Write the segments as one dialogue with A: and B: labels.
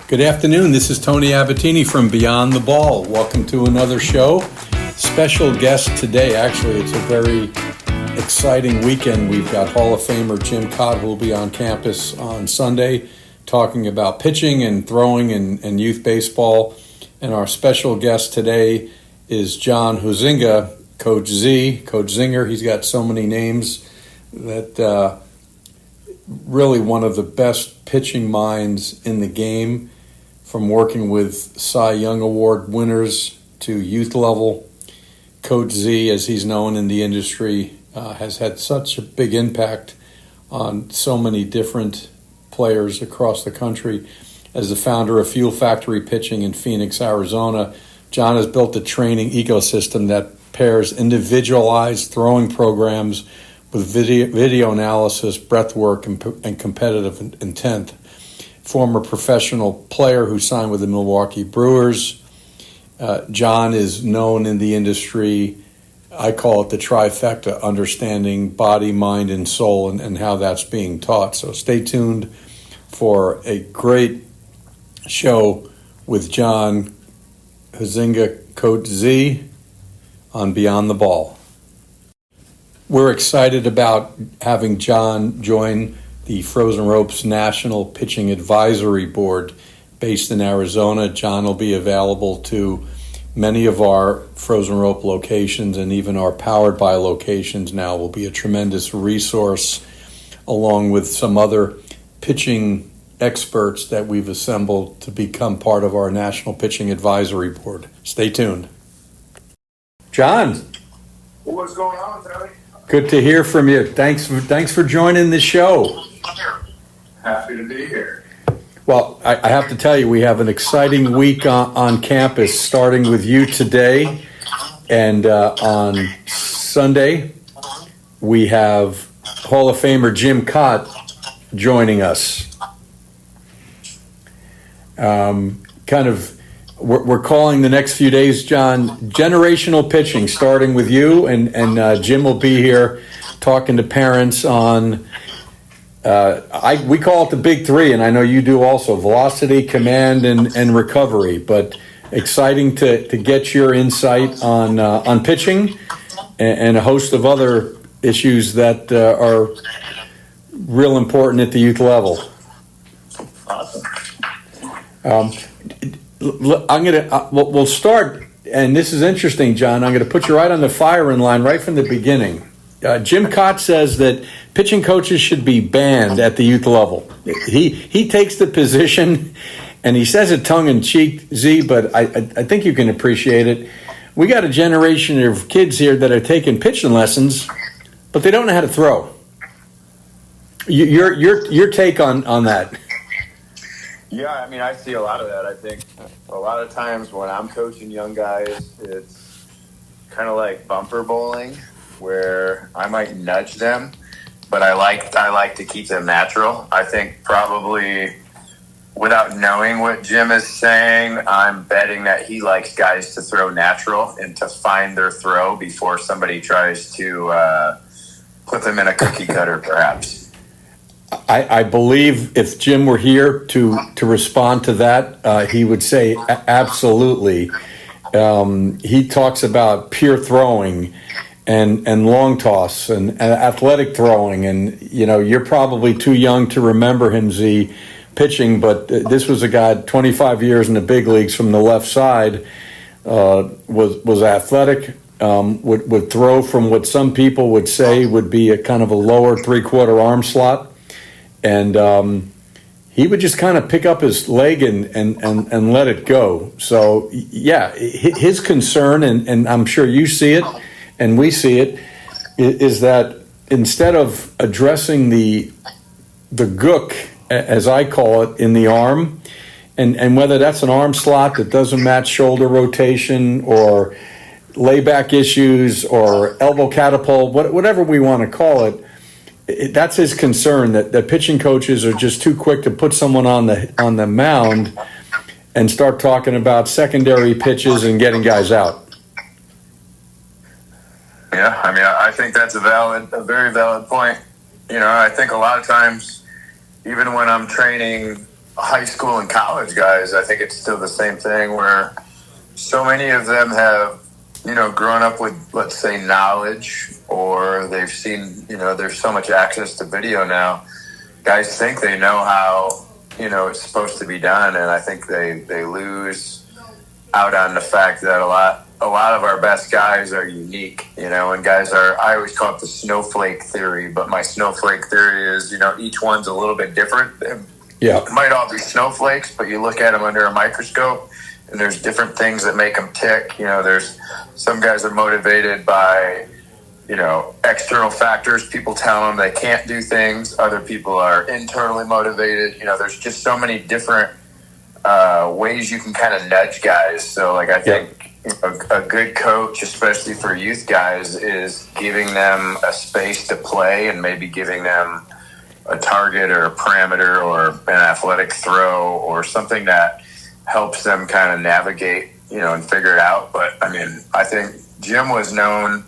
A: Good afternoon. This is Tony Abatini from Beyond the Ball. Welcome to another show. Special guest today. Actually, it's a very exciting weekend. We've got Hall of Famer Jim Cott, who will be on campus on Sunday talking about pitching and throwing and youth baseball. And our special guest today is John Huizinga, Coach Z, Coach Zinger. He's got so many names that really one of the best pitching minds in the game, from working with Cy Young Award winners to youth level. Coach Z, as he's known in the industry, has had such a big impact on so many different players across the country. As the founder of Fuel Factory Pitching in Phoenix, Arizona, John has built a training ecosystem that pairs individualized throwing programs with video analysis, breath work, and competitive intent. Former professional player who signed with the Milwaukee Brewers. John is known in the industry, I call it the trifecta, understanding body, mind, and soul, and how that's being taught. So stay tuned for a great show with John Huizinga, Coach Z, on Beyond the Ball. We're excited about having John join the Frozen Ropes National Pitching Advisory Board based in Arizona. John will be available to many of our Frozen Rope locations, and even our Powered By locations now will be a tremendous resource, along with some other pitching experts that we've assembled to become part of our National Pitching Advisory Board. Stay tuned. John.
B: What's going on, Tony?
A: Good to hear from you. Thanks for joining the show.
B: Happy to be here.
A: Well, I have to tell you, we have an exciting week on campus, starting with you today. And on Sunday, we have Hall of Famer Jim Cott joining us. We're calling the next few days, John, generational pitching, starting with you. And Jim will be here talking to parents on... we call it the big three, and I know you do also: velocity, command, and recovery. But exciting to get your insight on pitching and a host of other issues that are real important at the youth level.
B: Awesome.
A: We'll start, and this is interesting, John. I'm going to put you right on the firing line right from the beginning. Jim Cott says that pitching coaches should be banned at the youth level. He takes the position, and he says it tongue-in-cheek, Z, but I think you can appreciate it. We got a generation of kids here that are taking pitching lessons, but they don't know how to throw. Your take on that?
B: Yeah, I mean, I see a lot of that. I think a lot of times when I'm coaching young guys, it's kind of like bumper bowling, where I might nudge them, but I like to keep them natural. I think probably without knowing what Jim is saying, I'm betting that he likes guys to throw natural and to find their throw before somebody tries to put them in a cookie cutter, perhaps.
A: I believe if Jim were here to respond to that, he would say absolutely. He talks about pure throwing and long toss and athletic throwing, and you're probably too young to remember him, Z, pitching, but this was a guy 25 years in the big leagues from the left side, was athletic, would throw from what some people would say would be a kind of a lower three-quarter arm slot, and he would just kind of pick up his leg and let it go. So yeah, his concern, and I'm sure you see it and we see it, is that instead of addressing the gook, as I call it, in the arm, and whether that's an arm slot that doesn't match shoulder rotation or layback issues or elbow catapult, whatever we want to call it, that's his concern, that pitching coaches are just too quick to put someone on the mound and start talking about secondary pitches and getting guys out.
B: Yeah, I mean, I think that's a very valid point. I think a lot of times, even when I'm training high school and college guys, I think it's still the same thing where so many of them have, grown up with, let's say, knowledge, or they've seen, there's so much access to video now. Guys think they know how, it's supposed to be done, and I think they lose out on the fact that a lot of our best guys are unique, and guys are, I always call it the snowflake theory, but my snowflake theory is, each one's a little bit different.
A: Yeah.
B: It might all be snowflakes, but you look at them under a microscope, and there's different things that make them tick. There's some guys are motivated by, external factors. People tell them they can't do things. Other people are internally motivated. There's just so many different ways you can kind of nudge guys. So, like, I think a good coach, especially for youth guys, is giving them a space to play and maybe giving them a target or a parameter or an athletic throw or something that helps them kind of navigate, and figure it out. But, I mean, I think Jim was known,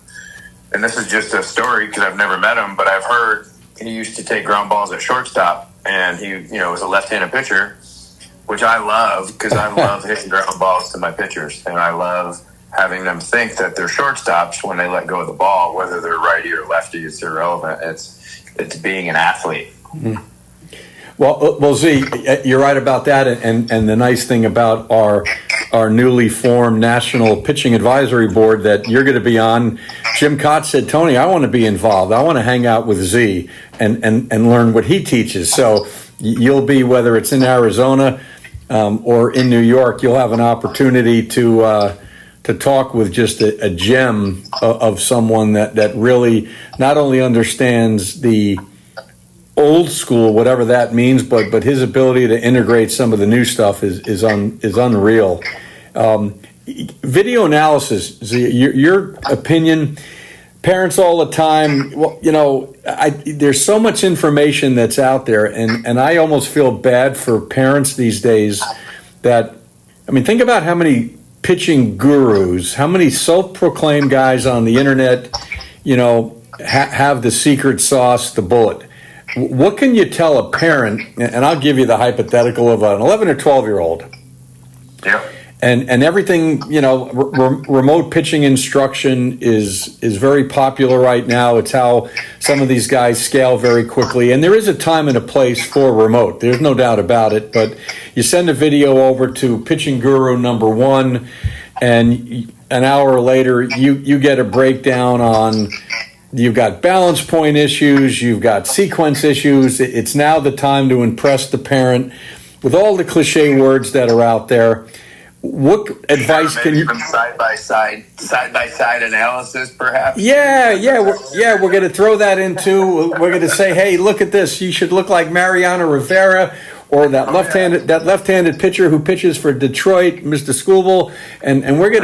B: and this is just a story because I've never met him, but I've heard he used to take ground balls at shortstop, and he, was a left-handed pitcher, which I love because I love hitting ground balls to my pitchers, and I love having them think that they're shortstops when they let go of the ball, whether they're righty or lefty. It's irrelevant. It's being an athlete.
A: Mm-hmm. Well, Z, you're right about that, and the nice thing about our newly formed National Pitching Advisory Board that you're going to be on, Jim Cott said, Tony, I want to be involved. I want to hang out with Z and learn what he teaches. So you'll be, whether it's in Arizona or in New York, you'll have an opportunity to talk with just a gem of someone that really not only understands the old school, whatever that means, but his ability to integrate some of the new stuff is unreal. Video analysis, your opinion. Parents all the time. Well, there's so much information that's out there, and I almost feel bad for parents these days. Think about how many pitching gurus, how many self-proclaimed guys on the internet, have the secret sauce, the bullet. What can you tell a parent, and I'll give you the hypothetical of an 11 or 12-year-old.
B: Yeah.
A: And everything, remote pitching instruction is very popular right now. It's how some of these guys scale very quickly. And there is a time and a place for remote. There's no doubt about it. But you send a video over to pitching guru number one, and an hour later you get a breakdown on, you've got balance point issues, you've got sequence issues. It's now the time to impress the parent with all the cliche words that are out there. What advice can you?
B: Side by side analysis, perhaps.
A: We're going to throw that into. We're going to say, hey, look at this. You should look like Mariano Rivera, or that left-handed pitcher who pitches for Detroit, Mr. Scooble, and we're going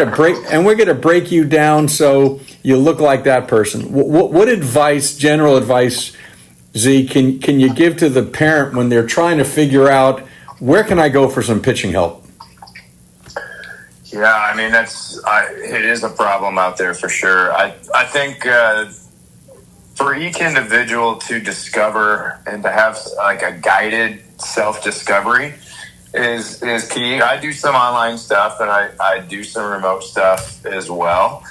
A: to break you down so you look like that person. What advice, general advice, Z, can you give to the parent when they're trying to figure out where can I go for some pitching help?
B: Yeah, it is a problem out there for sure. I think for each individual to discover and to have like a guided self-discovery is key. I do some online stuff and I do some remote stuff as well.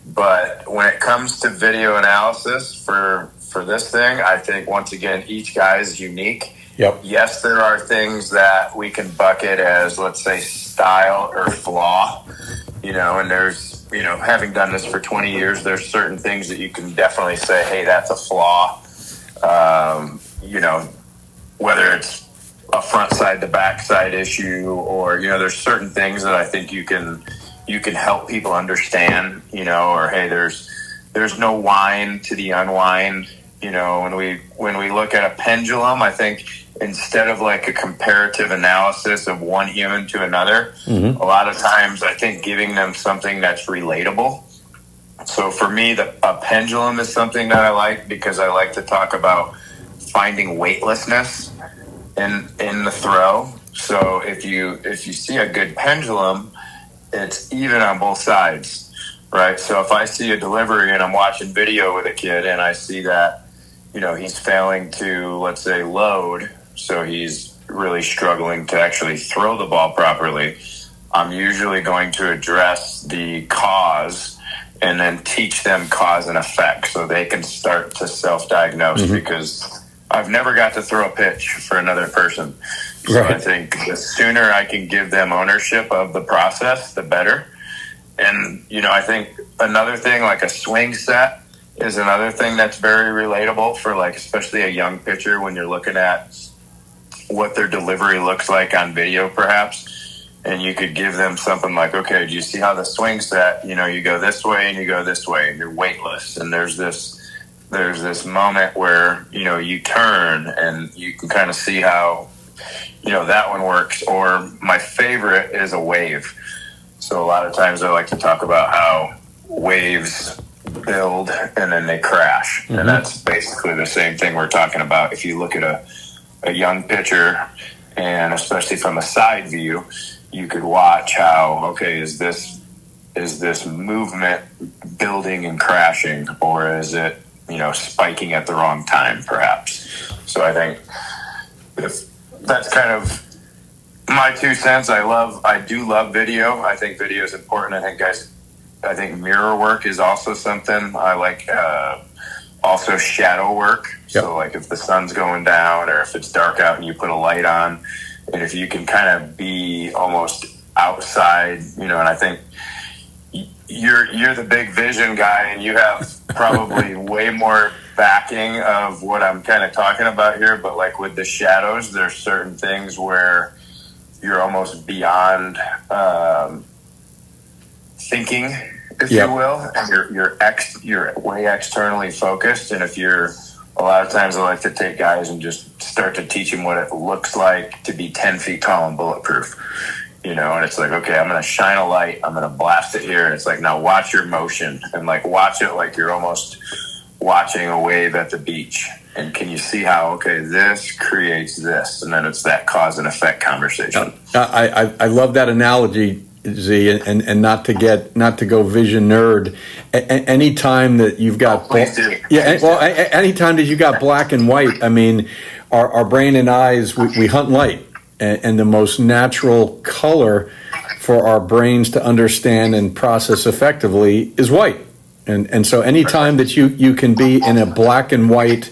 B: But when it comes to video analysis for this thing, I think once again, each guy is unique.
A: Yep.
B: Yes, there are things that we can bucket as, let's say, style or flaw, and there's, having done this for 20 years, there's certain things that you can definitely say, hey, that's a flaw. Whether it's a front side to back side issue or, there's certain things that I think you can help people understand, or hey, there's no wind to the unwind. When we look at a pendulum, I think instead of like a comparative analysis of one human to another, a lot of times I think giving them something that's relatable. So for me, a pendulum is something that I like because I like to talk about finding weightlessness in the throw. So if you see a good pendulum, it's even on both sides, right? So if I see a delivery and I'm watching video with a kid and I see that, he's failing to, let's say, load, so he's really struggling to actually throw the ball properly, I'm usually going to address the cause and then teach them cause and effect so they can start to self-diagnose, because I've never got to throw a pitch for another person. So I think the sooner I can give them ownership of the process, the better. And, I think another thing, like a swing set is another thing that's very relatable for, like, especially a young pitcher when you're looking at what their delivery looks like on video, perhaps. And you could give them something like, okay, do you see how the swing set, you go this way and you go this way and you're weightless. And there's this moment where, you turn and you can kind of see how, that one works. Or my favorite is a wave. So a lot of times I like to talk about how waves build and then they crash. And that's basically the same thing we're talking about. If you look at a young pitcher, and especially from a side view, you could watch how, okay, is this movement building and crashing, or is it, spiking at the wrong time, perhaps? So I think that's kind of my 2 cents. I do love video. I think video is important. I think mirror work is also something I like. Also shadow work. Yep. So like if the sun's going down or if it's dark out and you put a light on, and if you can kind of be almost outside, and I think you're the big vision guy and you have probably way more backing of what I'm kind of talking about here. But like with the shadows, there's certain things where you're almost beyond thinking, if you will, and you're way externally focused. And if you're, a lot of times I like to take guys and just start to teach them what it looks like to be 10 feet tall and bulletproof, and it's like, okay, I'm going to shine a light, I'm going to blast it here. And it's like, now watch your motion and like, watch it like you're almost watching a wave at the beach. And can you see how, okay, this creates this? And then it's that cause and effect conversation.
A: I love that analogy, Z, and not to go vision nerd. Any time that you've got anytime that you got black and white, I mean, our brain and eyes, we hunt light, and the most natural color for our brains to understand and process effectively is white. And so any time that you can be in a black and white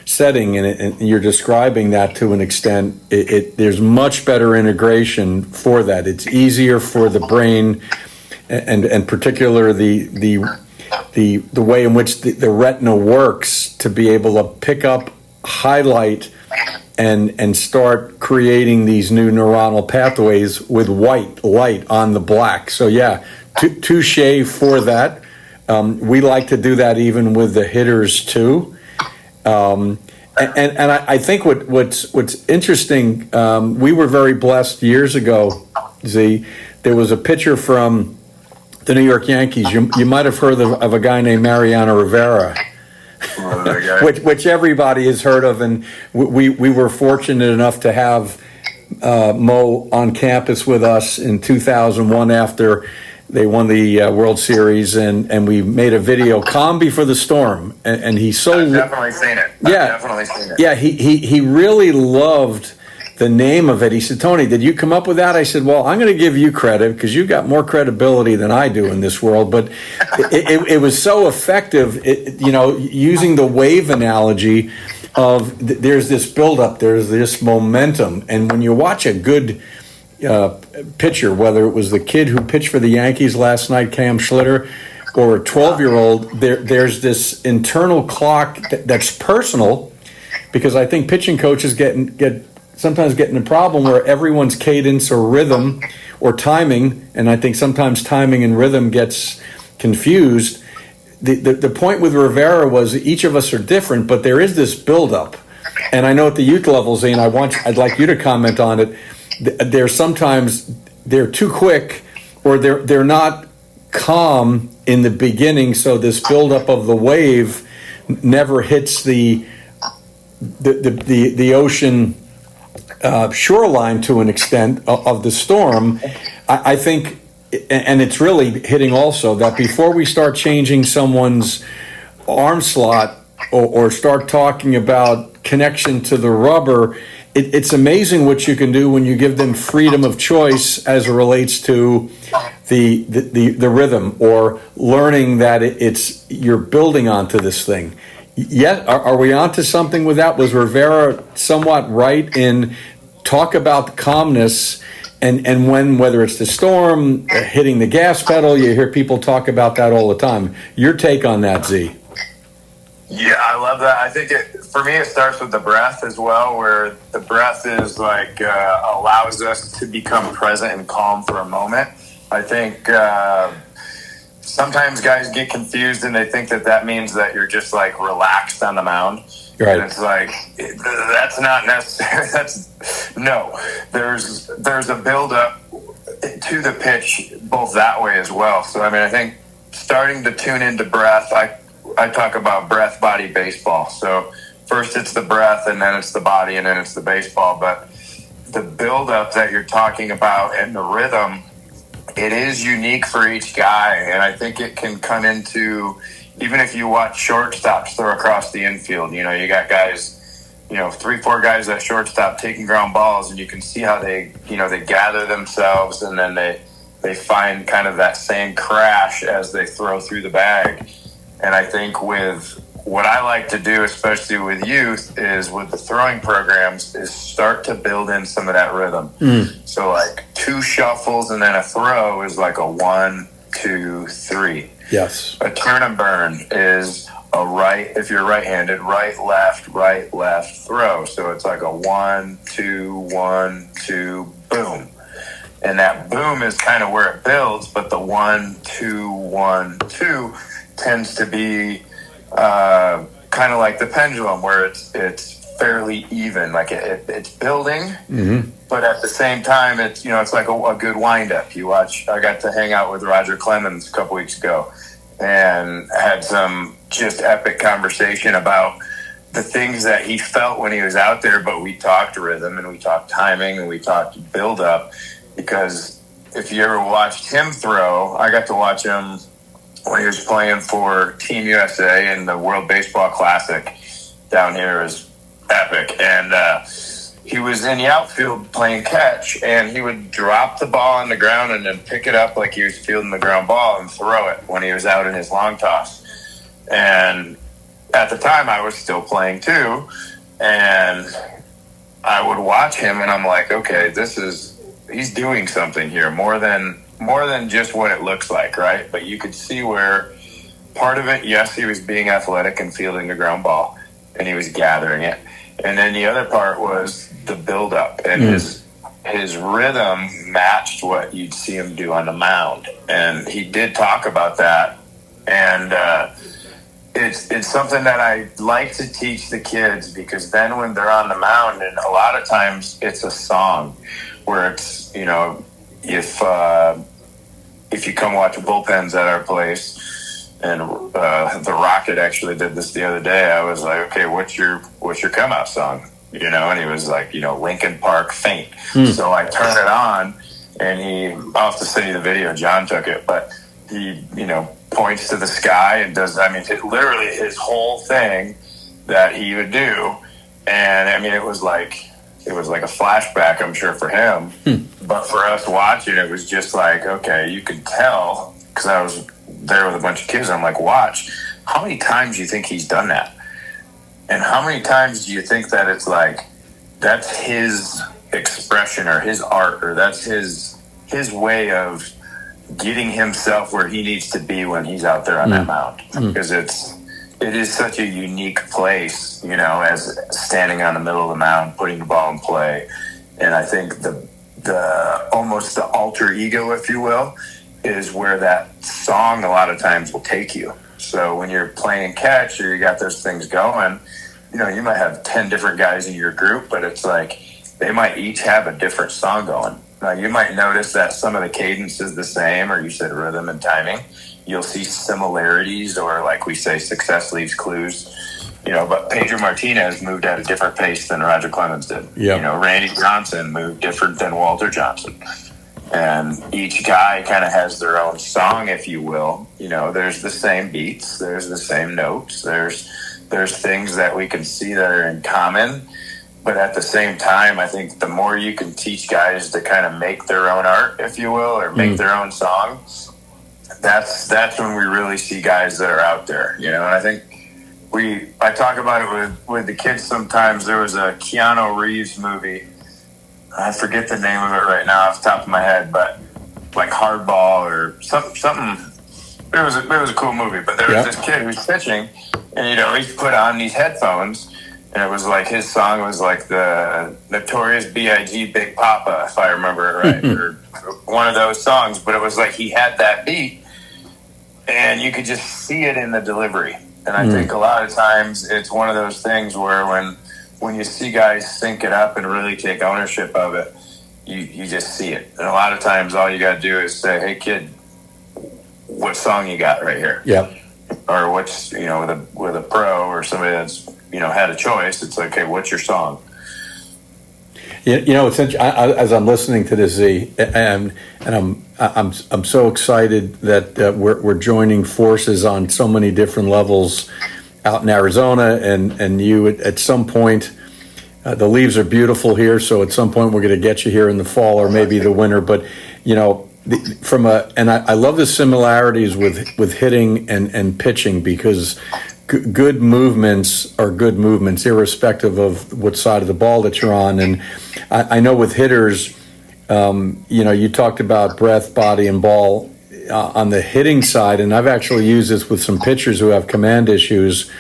A: setting, and you're describing that to an extent, there's much better integration for that. It's easier for the brain, and particularly the way in which the retina works, to be able to pick up, highlight, and start creating these new neuronal pathways with white light on the black. So yeah, touche for that. We like to do that even with the hitters too. And I think what's interesting, we were very blessed years ago, Z. There was a pitcher from the New York Yankees. You might have heard of a guy named Mariano Rivera, which everybody has heard of. And we were fortunate enough to have Mo on campus with us in 2001 after they won the World Series, and we made a video, "Calm Before the Storm," and he so
B: I've definitely seen it.
A: Yeah, he really loved the name of it. He said, "Tony, did you come up with that?" I said, "Well, I'm going to give you credit because you've got more credibility than I do in this world." But it was so effective, using the wave analogy of there's this buildup, there's this momentum, and when you watch a good pitcher, whether it was the kid who pitched for the Yankees last night, Cam Schlitter, or a 12-year-old, there's this internal clock that's personal, because I think pitching coaches sometimes get in a problem where everyone's cadence or rhythm or timing, and I think sometimes timing and rhythm gets confused. The point with Rivera was each of us are different, but there is this buildup. And I know at the youth level, Zane, I'd like you to comment on it. Sometimes they're too quick, or they're not calm in the beginning, so this buildup of the wave never hits the ocean shoreline to an extent of the storm. I think, and it's really hitting also, that before we start changing someone's arm slot or start talking about connection to the rubber, it's amazing what you can do when you give them freedom of choice as it relates to the rhythm, or learning that it's you're building onto this thing. Yet, are we onto something with that? Was Rivera somewhat right in talk about the calmness, and when, whether it's the storm hitting the gas pedal, you hear people talk about that all the time. Your take on that, Z?
B: Yeah, I love that. I think for me, it starts with the breath as well, where the breath is like allows us to become present and calm for a moment. I think sometimes guys get confused and they think that means that you're just like relaxed on the mound.
A: Right.
B: And it's like, that's not necessary. No, there's a build up to the pitch both that way as well. So, I mean, I think starting to tune into breath, I talk about breath, body, baseball. So first it's the breath, and then it's the body, and then it's the baseball. But the buildup that you're talking about and the rhythm, it is unique for each guy. And I think it can come into, even if you watch shortstops throw across the infield, you got guys, 3-4 guys at shortstop taking ground balls, and you can see how they gather themselves, and then they find kind of that same crash as they throw through the bag. And I think with what I like to do, especially with youth, is with the throwing programs, is start to build in some of that rhythm. So like 2 shuffles and then a throw is like a 1, 2, 3.
A: Yes.
B: A turn and burn is a right, if you're right-handed, right, left throw. So it's like a 1, 2, 1, 2, boom. And that boom is kind of where it builds, but the 1, 2, 1, 2 tends to be kind of like the pendulum, where it's fairly even, like it's building, but at the same time it's like a good wind-up. I got to hang out with Roger Clemens a couple weeks ago and had some just epic conversation about the things that he felt when he was out there, but we talked rhythm and we talked timing and we talked build-up, because if you ever watched him throw, I got to watch him when he was playing for Team USA in the World Baseball Classic down here. Is epic. And he was in the outfield playing catch, and he would drop the ball on the ground and then pick it up like he was fielding the ground ball and throw it when he was out in his long toss. And at the time I was still playing too, and I would watch him and I'm like, okay, he's doing something here more than just what it looks like, right? But you could see where part of it, yes, he was being athletic and fielding the ground ball, and he was gathering it. And then the other part was the buildup, and his rhythm matched what you'd see him do on the mound. And he did talk about that. And it's something that I like to teach the kids, because then when they're on the mound, and a lot of times it's a song where it's, if you come watch bullpens at our place, and the Rocket actually did this the other day, I was like, okay, what's your come out song? And he was like, Linkin Park Faint. So I turned it on, and I'll have to send you the video, John took it, but he, points to the sky and does, literally his whole thing that he would do. And it was like a flashback, I'm sure, for him. But for us watching, it was just like, okay, you could tell, because I was there with a bunch of kids. I'm like, watch, how many times do you think he's done that? And how many times do you think that it's like, that's his expression or his art, or that's his way of getting himself where he needs to be when he's out there on that mound? Because it is such a unique place, as standing on the middle of the mound, putting the ball in play. And I think the almost the alter ego, if you will, is where that song a lot of times will take you. So when you're playing catch, or you got those things going, you might have 10 different guys in your group, but it's like they might each have a different song going. Now, you might notice that some of the cadence is the same, or you said rhythm and timing. You'll see similarities, or like we say, success leaves clues. But Pedro Martinez moved at a different pace than Roger Clemens did.
A: Yep.
B: Randy Johnson moved different than Walter Johnson. And each guy kind of has their own song, if you will. There's the same beats, there's the same notes, there's things that we can see that are in common, but at the same time, I think the more you can teach guys to kind of make their own art, if you will, or make their own song, that's when we really see guys that are out there, you know. And I think I talk about it with the kids sometimes. There was a Keanu Reeves movie. I forget the name of it right now off the top of my head, but like Hardball or something. It was a cool movie. But there was this kid who's pitching, and you know, he put on these headphones, and it was like his song was like the Notorious B.I.G. Big Papa, if I remember it right, or one of those songs. But it was like he had that beat, and you could just see it in the delivery. And I think a lot of times it's one of those things where when you see guys sync it up and really take ownership of it, you just see it. And a lot of times all you got to do is say, hey, kid, what song you got right here?
A: Yeah.
B: Or what's, you know, with a pro or somebody that's, you know, had a choice, it's like, hey, what's your song?
A: You know, it's as I'm listening to this, Z, and I'm so excited that we're joining forces on so many different levels out in Arizona, and you at some point, the leaves are beautiful here, so at some point we're going to get you here in the fall or maybe the winter. But you know, I love the similarities with hitting and pitching, because good movements are good movements, irrespective of what side of the ball that you're on. And I know with hitters, you know, you talked about breath, body, and ball on the hitting side, and I've actually used this with some pitchers who have command issues.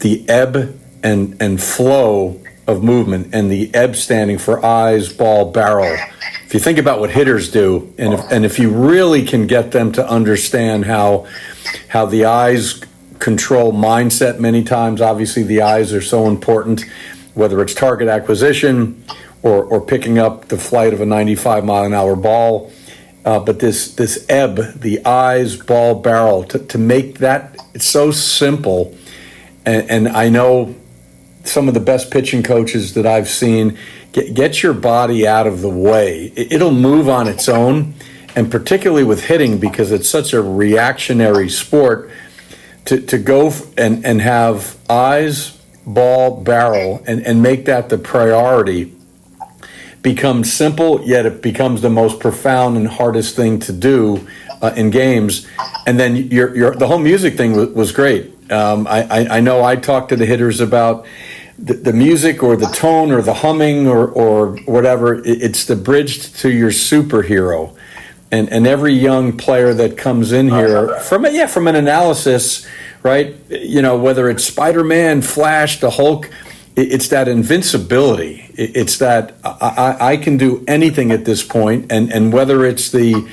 A: The ebb and flow of movement, and the ebb standing for eyes, ball, barrel. If you think about what hitters do, and if you really can get them to understand how the eyes control mindset many times. Obviously, the eyes are so important, whether it's target acquisition or picking up the flight of a 95-mile-an-hour ball. But this ebb, the eyes, ball, barrel, to make that, it's so simple. And I know some of the best pitching coaches that I've seen, get your body out of the way. It'll move on its own, and particularly with hitting, because it's such a reactionary sport, to go and have eyes, ball, barrel, and make that the priority becomes simple, yet it becomes the most profound and hardest thing to do in games. And then the whole music thing was great. I know I talked to the hitters about the music or the tone or the humming or whatever. It's the bridge to your superhero. And every young player that comes in here from an analysis, right? You know, whether it's Spider-Man, Flash, the Hulk, it's that invincibility. It's that I can do anything at this point, and whether it's the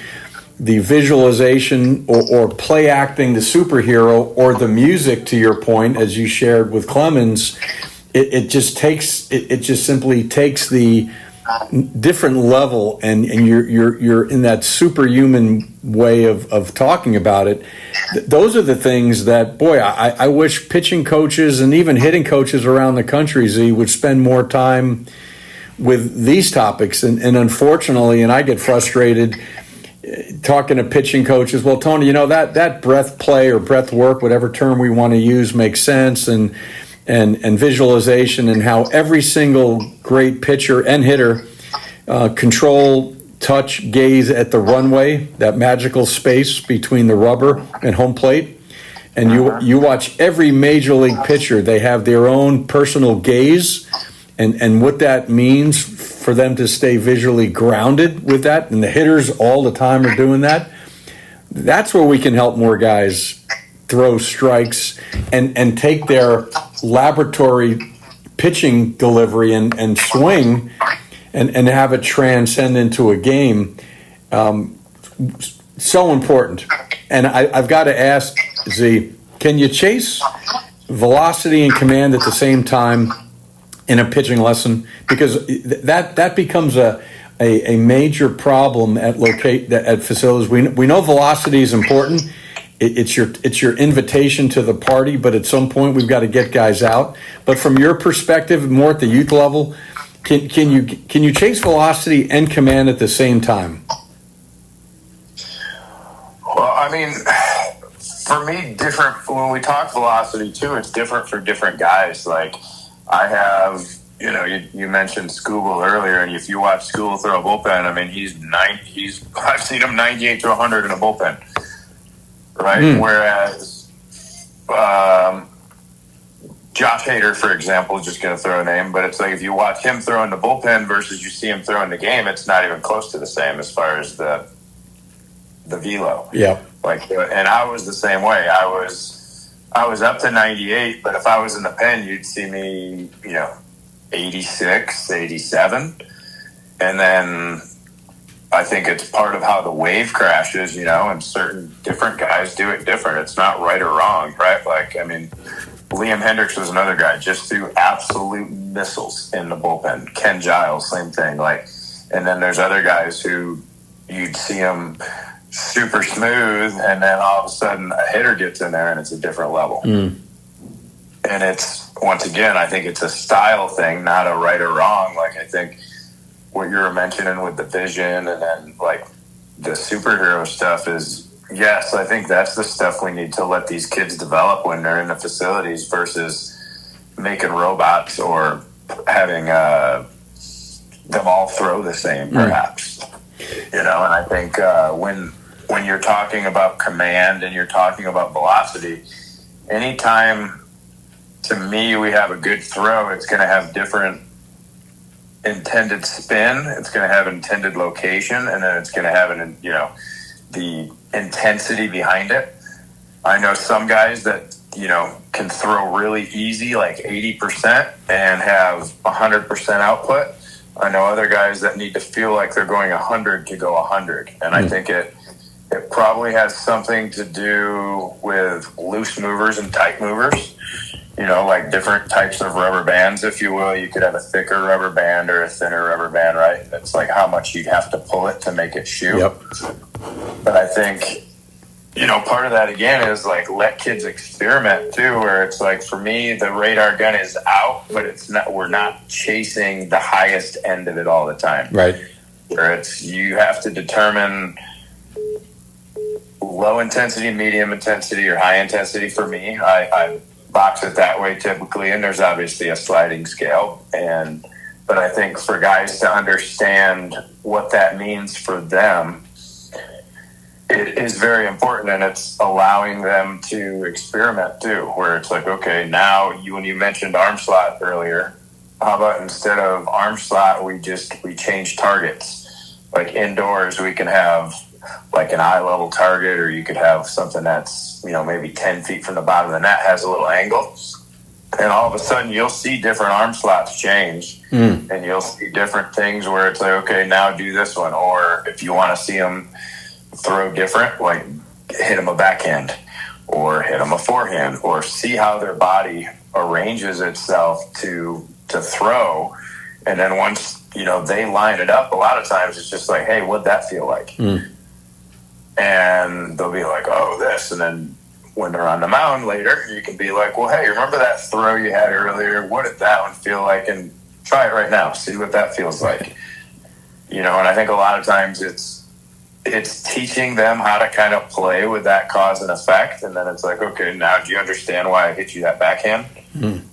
A: visualization or play acting the superhero, or the music, to your point, as you shared with Clemens, it just simply takes the different level, and you're in that superhuman way of talking about it. Those are the things that, boy, I wish pitching coaches and even hitting coaches around the country, Z, would spend more time with these topics. And unfortunately, and I get frustrated talking to pitching coaches, well, Tony, you know, that breath play or breath work, whatever term we want to use, makes sense, and visualization, and how every single great pitcher and hitter control, touch, gaze at the runway, that magical space between the rubber and home plate. And you watch every major league pitcher, they have their own personal gaze, and what that means for them to stay visually grounded with that. And the hitters all the time are doing that. That's where we can help more guys throw strikes and take their laboratory pitching delivery and swing and have it transcend into a game. So important. And I've got to ask, Z, can you chase velocity and command at the same time in a pitching lesson? Because that becomes a major problem at facilities. We know velocity is important. It's your invitation to the party, but at some point we've got to get guys out. But from your perspective, more at the youth level, can you chase velocity and command at the same time?
B: Well, I mean, for me, different. When we talk velocity too, it's different for different guys. Like I have you mentioned Skubal earlier, and if you watch Skubal throw a bullpen, I mean, I've seen him 98 to 100 in a bullpen, right? Whereas Josh Hader, for example, is just going to throw a name, but it's like if you watch him throw in the bullpen versus you see him throw in the game, it's not even close to the same as far as the velo.
A: Yeah.
B: And I was the same way. I was up to 98, but if I was in the pen, you'd see me, 86, 87. And then I think it's part of how the wave crashes, and certain different guys do it different. It's not right or wrong, right? Liam Hendricks was another guy, just threw absolute missiles in the bullpen. Ken Giles, same thing. And then there's other guys who you'd see them super smooth, and then all of a sudden a hitter gets in there and it's a different level. And it's, once again, I think it's a style thing, not a right or wrong. I think what you were mentioning with the vision and then the superhero stuff is, yes, I think that's the stuff we need to let these kids develop when they're in the facilities versus making robots or having them all throw the same, perhaps. And I think when you're talking about command and you're talking about velocity, anytime, to me, we have a good throw, it's going to have different intended spin, it's going to have intended location, and then it's going to have the intensity behind it. I know some guys that, can throw really easy, 80%, and have 100% output. I know other guys that need to feel like they're going 100 to go 100. And I think it probably has something to do with loose movers and tight movers. Different types of rubber bands, if you will. You could have a thicker rubber band or a thinner rubber band, right? That's how much you have to pull it to make it shoot.
A: Yep.
B: But I think, part of that, again, is let kids experiment too, where it's for me, the radar gun is out, but we're not chasing the highest end of it all the time.
A: Right.
B: Where you have to determine low intensity, medium intensity, or high intensity. For me, I box it that way typically, and there's obviously a sliding scale. But I think for guys to understand what that means for them, it is very important, and it's allowing them to experiment too, where it's okay, now when you mentioned arm slot earlier, how about instead of arm slot, we change targets? Indoors, we can have an eye level target, or you could have something that's, maybe 10 feet from the bottom of the net, has a little angle. And all of a sudden you'll see different arm slots change, and you'll see different things where it's okay, now do this one. Or if you want to see them throw different, hit them a backhand or hit them a forehand, or see how their body arranges itself to throw. And then once, they line it up, a lot of times it's just hey, what'd that feel like? And they'll be oh, this. And then when they're on the mound later, you can be well, hey, remember that throw you had earlier? What did that one feel like? And try it right now. See what that feels like. And I think a lot of times it's teaching them how to kind of play with that cause and effect. And then it's okay, now do you understand why I hit you that backhand?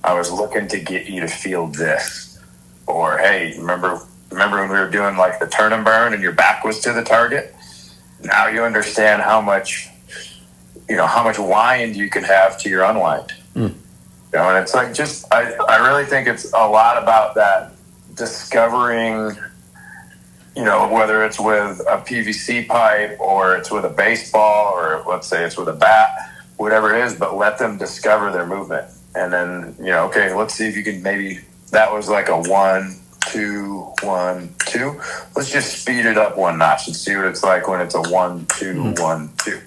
B: I was looking to get you to feel this. Or, hey, remember when we were doing like the turn and burn and your back was to the target? Now you understand how much wind you can have to your unwind. And it's like, just, I really think it's a lot about that discovering, whether it's with a PVC pipe or it's with a baseball or let's say it's with a bat, whatever it is, but let them discover their movement. And then, okay, let's see if you can maybe, that was like a 1, 2, 1, 2. Let's just speed it up one notch and see what it's like when it's a 1, 2, 1, 2.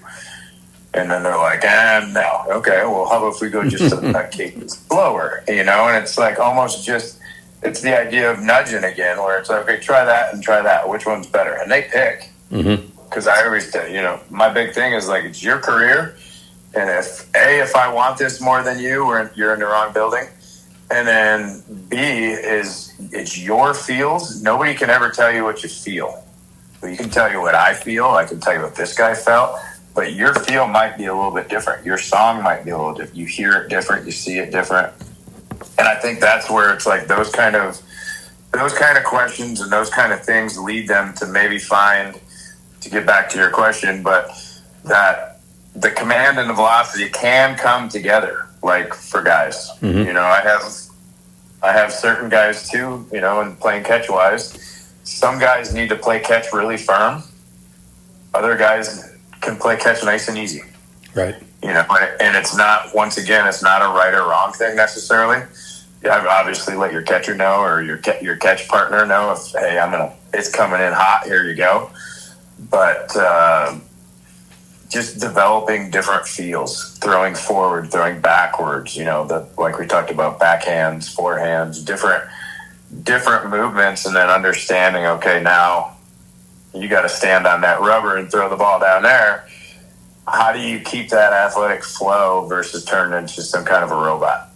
B: And then they're like, no. Okay, well, how about if we go just a cadence slower, and it's like almost just, it's the idea of nudging again, where it's like, okay, try that and try that. Which one's better? And they pick. Because I always tell my big thing is like, it's your career. And if I want this more than you, or you're in the wrong building. And then B is, it's your feels. Nobody can ever tell you what you feel. You can tell you what I feel. I can tell you what this guy felt. But your feel might be a little bit different. Your song might be a little different. You hear it different. You see it different. And I think that's where it's like those kind of questions and those kind of things lead them to maybe find, to get back to your question, but that the command and the velocity can come together, like for guys.
A: Mm-hmm.
B: You know, I have certain guys too, you know, and playing catch wise, some guys need to play catch really firm. Other guys can play catch nice and easy.
A: Right.
B: You know, and it's not, once again, it's not a right or wrong thing necessarily. Yeah, obviously let your catcher know, or your catch partner know if, hey, it's coming in hot, here you go. But just developing different feels, throwing forward, throwing backwards, you know, like we talked about, backhands, forehands, different movements, and then understanding, okay, now you got to stand on that rubber and throw the ball down there. How do you keep that athletic flow versus turn into some kind of a robot?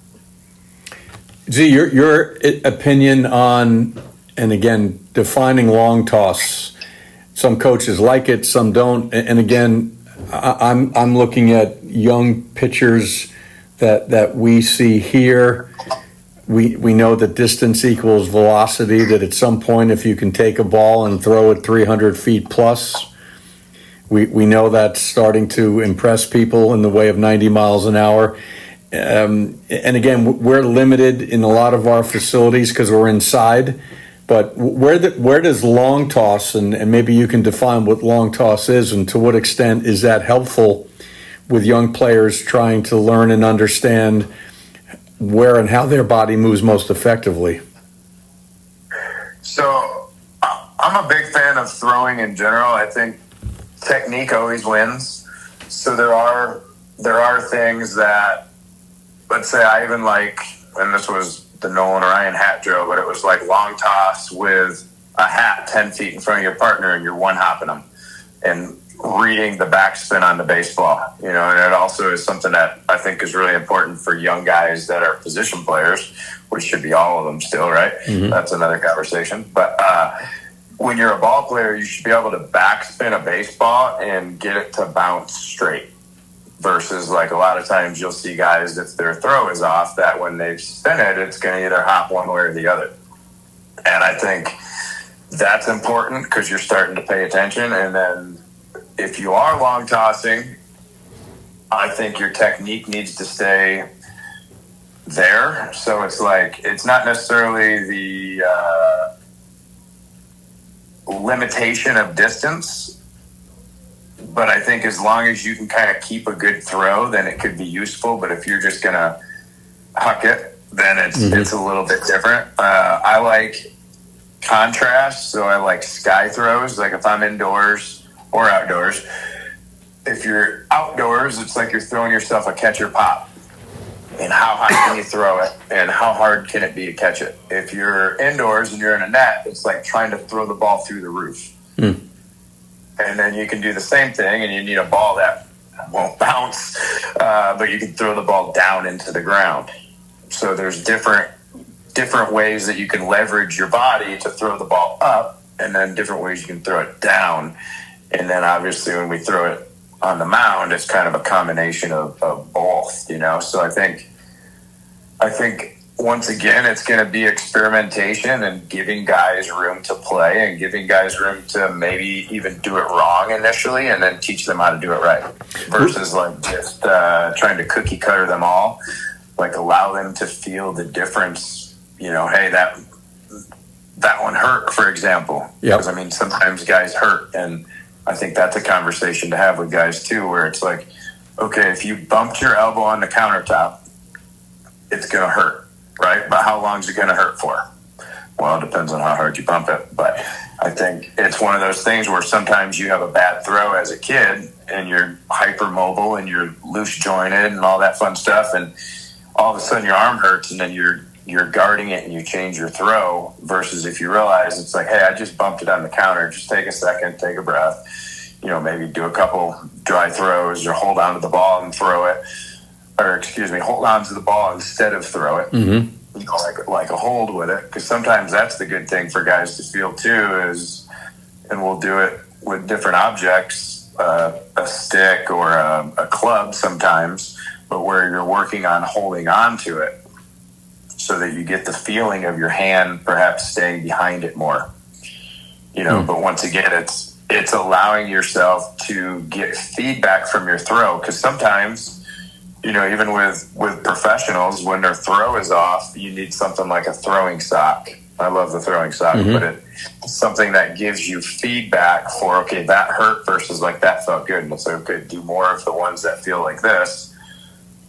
A: Z, your opinion on, and again, defining long toss. Some coaches like it, some don't. And again, I'm looking at young pitchers that we see here. We know that distance equals velocity, that at some point if you can take a ball and throw it 300 feet plus, we know that's starting to impress people in the way of 90 miles an hour. And again, we're limited in a lot of our facilities because we're inside. But where does long toss, and maybe you can define what long toss is, and to what extent is that helpful with young players trying to learn and understand where and how their body moves most effectively?
B: So I'm a big fan of throwing in general. I think technique always wins. So there are things that, let's say I even like, and this was the Nolan Ryan hat drill, but it was like long toss with a hat 10 feet in front of your partner and you're one hopping them and reading the backspin on the baseball, you know, and it also is something that I think is really important for young guys that are position players, which should be all of them still, right? Mm-hmm. That's another conversation. But when you're a ball player, you should be able to backspin a baseball and get it to bounce straight. Versus like a lot of times you'll see guys, if their throw is off, that when they spin it, it's going to either hop one way or the other. And I think that's important because you're starting to pay attention. And then if you are long tossing, I think your technique needs to stay there. So it's like, it's not necessarily the limitation of distance, but I think as long as you can kind of keep a good throw, then it could be useful. But if you're just going to huck it, then it's a little bit different. I like contrast, so I like sky throws. Like if I'm indoors or outdoors. If you're outdoors, it's like you're throwing yourself a catcher pop. And how high can you throw it? And how hard can it be to catch it? If you're indoors and you're in a net, it's like trying to throw the ball through the roof. And then you can do the same thing, and you need a ball that won't bounce, but you can throw the ball down into the ground. So there's different ways that you can leverage your body to throw the ball up, and then different ways you can throw it down. And then obviously when we throw it on the mound, it's kind of a combination of both, you know? So I think once again, it's going to be experimentation and giving guys room to play and giving guys room to maybe even do it wrong initially and then teach them how to do it right versus like just trying to cookie cutter them all. Like allow them to feel the difference, you know, hey, that one hurt, for example.
A: Yep.
B: Because I mean, sometimes guys hurt, and I think that's a conversation to have with guys too, where it's like, okay, if you bumped your elbow on the countertop, it's going to hurt. Right? But how long is it going to hurt for? Well, it depends on how hard you bump it. But I think it's one of those things where sometimes you have a bad throw as a kid and you're hypermobile and you're loose jointed and all that fun stuff. And all of a sudden your arm hurts and then you're guarding it and you change your throw versus if you realize it's like, hey, I just bumped it on the counter. Just take a second, take a breath, you know, maybe do a couple dry throws or hold on to the ball and throw it. Or hold on to the ball instead of throw it. Mm-hmm. You know, like a hold with it, because sometimes that's the good thing for guys to feel too. Is, and we'll do it with different objects, a stick or a club sometimes, but where you're working on holding on to it. so that you get the feeling of your hand perhaps staying behind it more. But once again, it's allowing yourself to get feedback from your throw, because sometimes, even with professionals, when their throw is off, you need something like a throwing sock. I love the throwing sock, but it's something that gives you feedback for, okay, that hurt versus like that felt good. And it's like, okay, do more of the ones that feel like this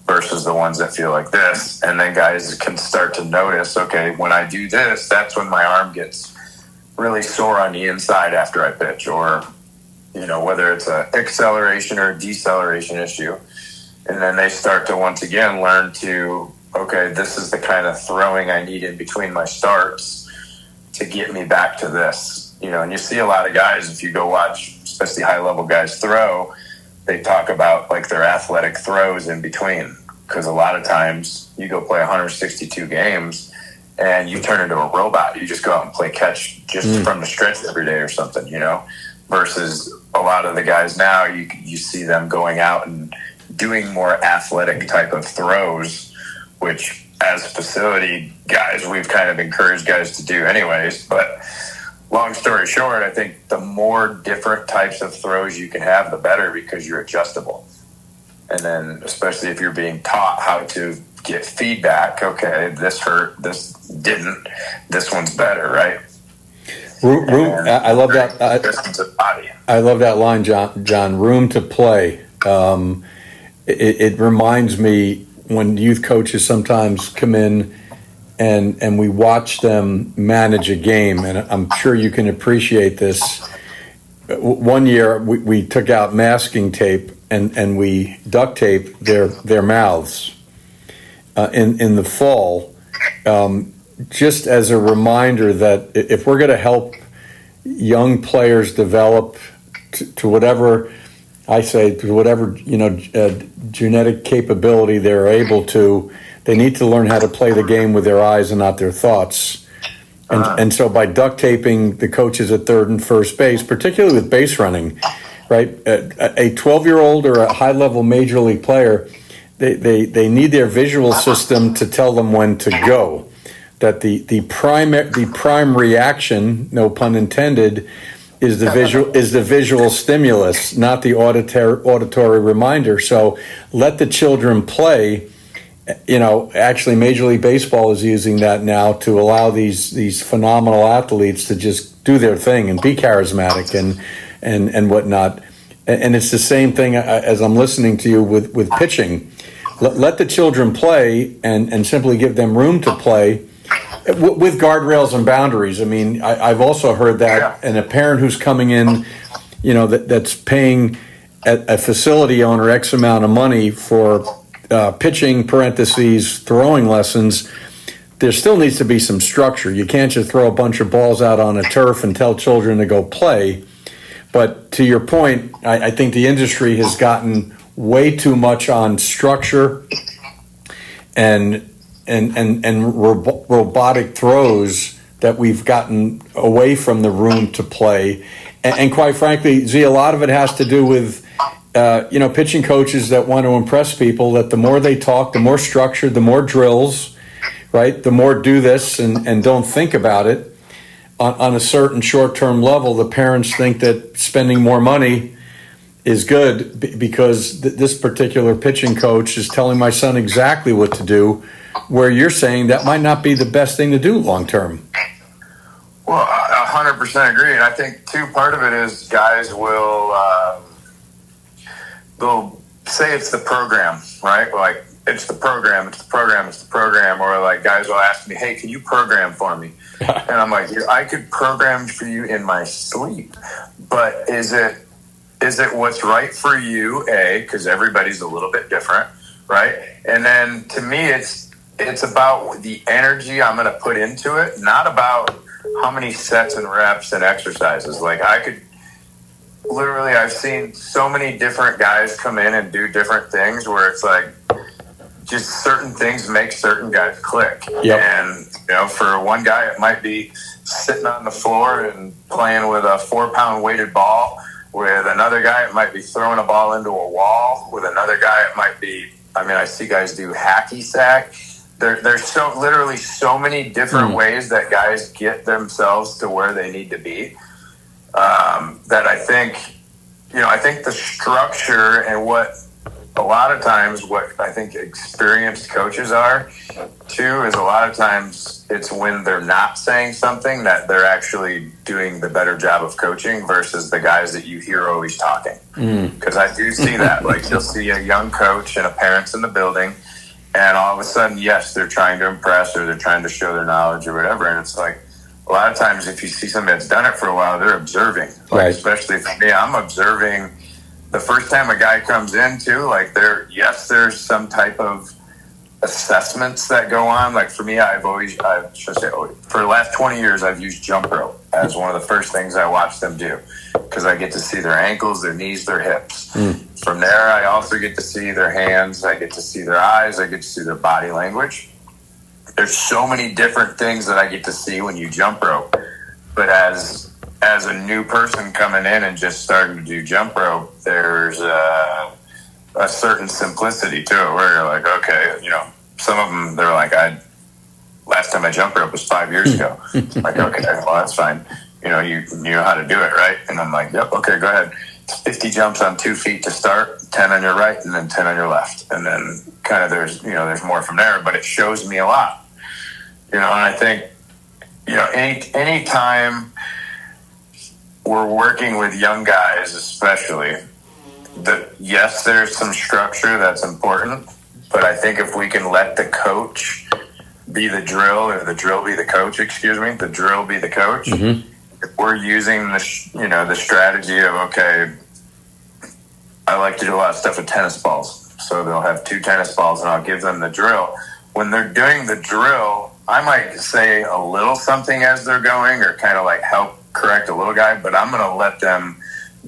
B: versus the ones that feel like this. And then guys can start to notice, okay, when I do this, that's when my arm gets really sore on the inside after I pitch, or, whether it's an acceleration or a deceleration issue. And then they start to once again learn to, okay, this is the kind of throwing I need in between my starts to get me back to this. And you see a lot of guys, if you go watch, especially high-level guys throw, they talk about like their athletic throws in between. Because a lot of times you go play 162 games and you turn into a robot. You just go out and play catch just from the stretch every day or something, versus a lot of the guys now, you see them going out and doing more athletic type of throws, which as facility guys, we've kind of encouraged guys to do anyways. But long story short, I think the more different types of throws you can have, the better, because you're adjustable. And then especially if you're being taught how to get feedback, okay, this hurt, this didn't, this one's better, right?
A: I love that. I love that line, John. Room to play. It reminds me when youth coaches sometimes come in and we watch them manage a game, and I'm sure you can appreciate this. One year we took out masking tape and we duct taped their mouths in the fall, just as a reminder that if we're going to help young players develop to whatever I say, to whatever genetic capability they're able to, they need to learn how to play the game with their eyes and not their thoughts. And so by duct taping the coaches at third and first base, particularly with base running, right? A 12-year-old or a high-level major league player, they need their visual system to tell them when to go. That the prime reaction, no pun intended, is the visual stimulus, not the auditory reminder. So let the children play. Actually, Major League Baseball is using that now to allow these phenomenal athletes to just do their thing and be charismatic and whatnot. And it's the same thing as I'm listening to you with pitching. Let the children play and simply give them room to play with guardrails and boundaries. I mean, I've also heard that, and a parent who's coming in, that's paying a facility owner X amount of money for pitching parentheses throwing lessons, there still needs to be some structure. You can't just throw a bunch of balls out on a turf and tell children to go play. But to your point, I think the industry has gotten way too much on structure and robotic throws that we've gotten away from the room to play. And quite frankly, Z, a lot of it has to do with pitching coaches that want to impress people, that the more they talk, the more structured, the more drills, right? The more do this and don't think about it on a certain short-term level. The parents think that spending more money is good because this particular pitching coach is telling my son exactly what to do, where you're saying that might not be the best thing to do long-term.
B: Well, 100% agree. And I think, too, part of it is guys will they'll say it's the program, right? Like, it's the program, or like guys will ask me, hey, can you program for me? And I'm like, I could program for you in my sleep, but is it what's right for you, A, because everybody's a little bit different, right? And then to me, it's about the energy I'm going to put into it, not about how many sets and reps and exercises. Like, I've seen so many different guys come in and do different things where it's like just certain things make certain guys click.
A: Yep.
B: And, for one guy, it might be sitting on the floor and playing with a 4-pound weighted ball. With another guy, it might be throwing a ball into a wall. With another guy, it might be, I see guys do hacky sack. there's literally so many different ways that guys get themselves to where they need to be, that I think the structure and what a lot of times what I think experienced coaches are too is a lot of times it's when they're not saying something that they're actually doing the better job of coaching versus the guys that you hear always talking. Because I do see that. Like, you'll see a young coach and a parent's in the building, and all of a sudden, yes, they're trying to impress or they're trying to show their knowledge or whatever. And it's like, a lot of times if you see somebody that's done it for a while, they're observing. Like,
A: right.
B: Especially for me, I'm observing the first time a guy comes in too, like there's some type of assessments that go on. Like for me, for the last 20 years, I've used jump rope as one of the first things I watch them do, because I get to see their ankles, their knees, their hips. From there, I also get to see their hands, I get to see their eyes, I get to see their body language. There's so many different things that I get to see when you jump rope. But as a new person coming in and just starting to do jump rope, there's a certain simplicity to it where you're like, okay, some of them, they're like, last time I jump rope was 5 years ago. Like, okay, well, that's fine. You know how to do it, right? And I'm like, yep, okay, go ahead. 50 jumps on 2 feet to start, 10 on your right, and then 10 on your left. And then kind of there's more from there, but it shows me a lot. And I think, any time we're working with young guys, especially, yes, there's some structure that's important, but I think if we can let the coach be the drill, or the drill be the coach, the drill be the coach, if we're using the strategy of, okay, I like to do a lot of stuff with tennis balls, so they'll have 2 tennis balls and I'll give them the drill. When they're doing the drill, I might say a little something as they're going, or kind of like help correct a little guy, but I'm going to let them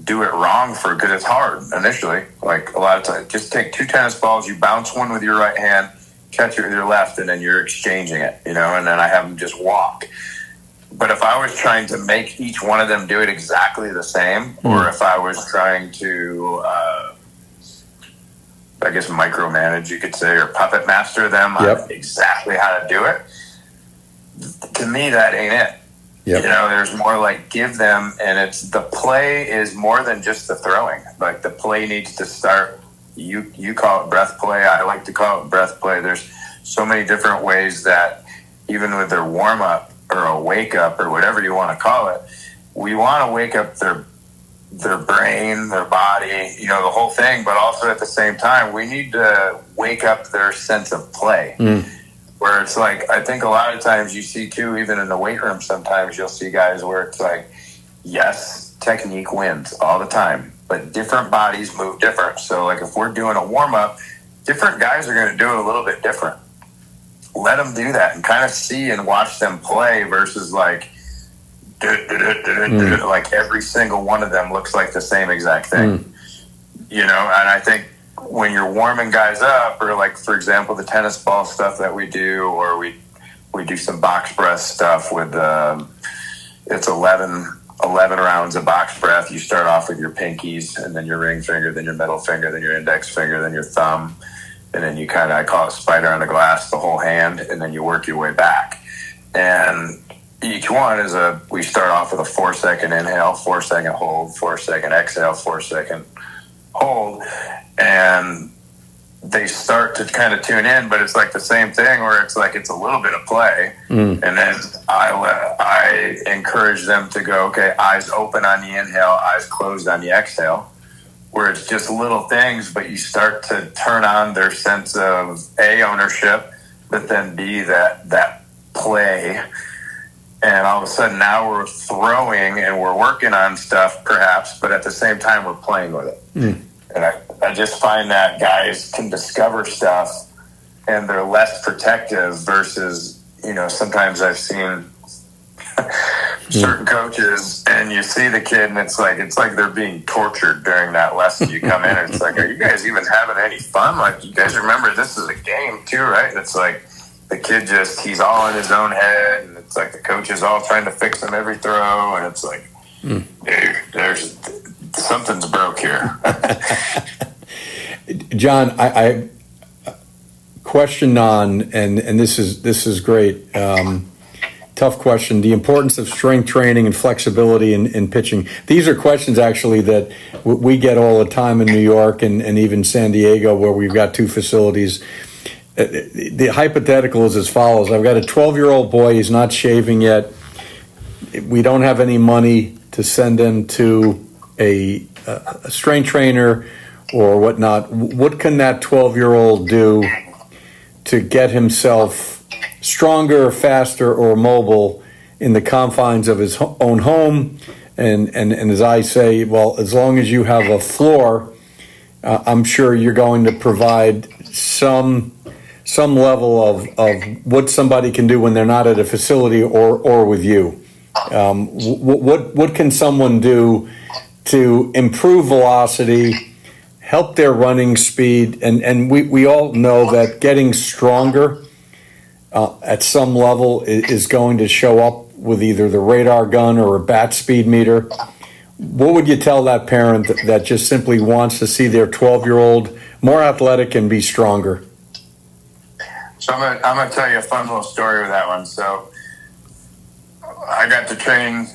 B: do it wrong because it's hard initially. Like, a lot of times, just take 2 tennis balls, you bounce one with your right hand, catch it with your left, and then you're exchanging it, and then I have them just walk. But if I was trying to make each one of them do it exactly the same, or if I was trying to, I guess, micromanage, you could say, or puppet master them on exactly how to do it, to me, that ain't it. Yep. There's more like give them, and it's the play is more than just the throwing. Like, the play needs to start. You call it breath play. I like to call it breath play. There's so many different ways that even with their warm up or a wake up or whatever you want to call it, we want to wake up their brain, their body, the whole thing. But also at the same time, we need to wake up their sense of play. Where it's like, I think a lot of times you see too, even in the weight room, sometimes you'll see guys where it's like, yes, technique wins all the time, but different bodies move different. So like, if we're doing a warm up, different guys are going to do it a little bit different. Let them do that and kind of see and watch them play versus like, like every single one of them looks like the same exact thing. And I think when you're warming guys up, or like, for example, the tennis ball stuff that we do, or we do some box breath stuff with, it's 11 rounds of box breath. You start off with your pinkies, and then your ring finger, then your middle finger, then your index finger, then your thumb. And then you I call it spider on the glass, the whole hand, and then you work your way back. And each one is we start off with a 4-second inhale, 4-second hold, 4-second exhale, 4-second hold. And they start to kind of tune in, but it's like the same thing where it's like, it's a little bit of play. And then I encourage them to go, okay, eyes open on the inhale, eyes closed on the exhale, where it's just little things, but you start to turn on their sense of A, ownership, but then B, that play. And all of a sudden now we're throwing and we're working on stuff perhaps, but at the same time we're playing with it. And I just find that guys can discover stuff and they're less protective versus, sometimes I've seen certain coaches and you see the kid and it's like they're being tortured during that lesson. You come in and it's like, are you guys even having any fun? Like, you guys remember this is a game too, right? And it's like the kid he's all in his own head, and it's like the coach is all trying to fix him every throw, and it's like, dude, there's something's broke here.
A: John, I question on, and this is great. Tough question. The importance of strength training and flexibility in pitching. These are questions actually that we get all the time in New York and even San Diego, where we've got 2 facilities. The hypothetical is as follows. I've got a 12-year-old boy. He's not shaving yet. We don't have any money to send him to a strength trainer or whatnot. What can that 12-year-old do to get himself stronger, faster, or mobile in the confines of his own home? And as I say, well, as long as you have a floor, I'm sure you're going to provide some level of what somebody can do when they're not at a facility or with you. What can someone do to improve velocity, help their running speed? And we all know that getting stronger at some level is going to show up with either the radar gun or a bat speed meter. What would you tell that parent that just simply wants to see their 12-year-old more athletic and be stronger?
B: So I'm gonna tell you a fun little story with that one. So I got to train